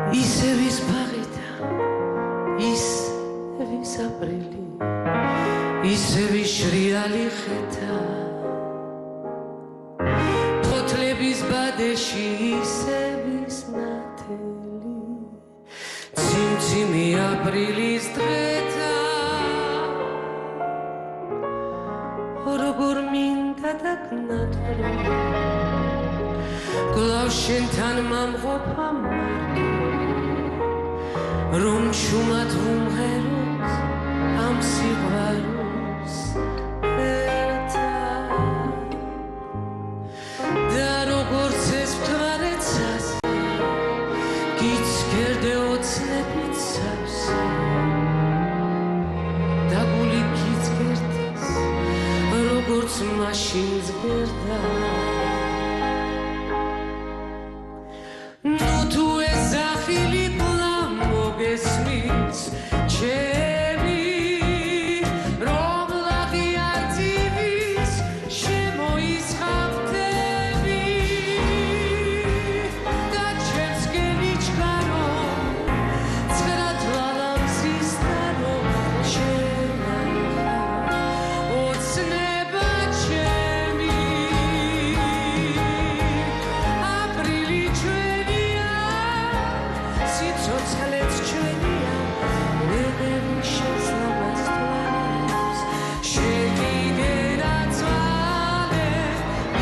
ისევის ბაღითა ისევის აპრილი ისევის შრიალი ხეთა ფოთლების ბადეში ისევის ნათელი ციმციმი აპრილის დღეთა როგორ მინდა დაგნატრო გლავს შენთან მამღობა მარტო რომ შუმად ვუმღეროთ ამ სიყვარულს ერთად და როგორც ეს მთვარეცაზე გიცქერდე ოცნებით სავსე და გული გიცქერდეს როგორც მაშინ ზღერდა ნუ თუ ეს ახილი მოგესმის ჩემი რომ ლაღი არწივის შემოისხავდები და ჩემს გენიჩქარო ცხრად ვალამსის დარო შენახა ოცნება ჩემი აპრილი ჩვენია სიცოცხლეც ჩვენია მეგები შესლამას თვალებს შეგიგერაცვალე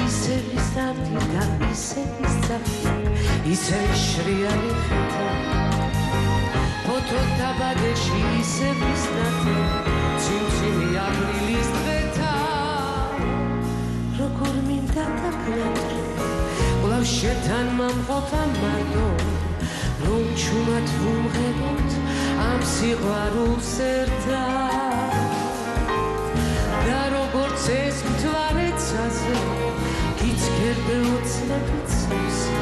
ისევის დარდი და ისევის ძაფი ისევის შრიალი ხეთა ფოთლთა ბადეში ისევის ნათელი ციმციმი აპრილის დღეთა როგორ მინდა დაგნატრო გლავს შენთან მამღობა მარტო რომ ჩუმად ვუმღეროთ ამ სიყვარულს ერთად და როგორც ეს მთვარეცაზე გიცქერდე ოცნებით სავსე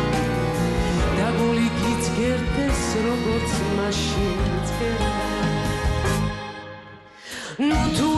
და გული გიცქერდეს როგორც მაშინ ზღერდა ნუ თუ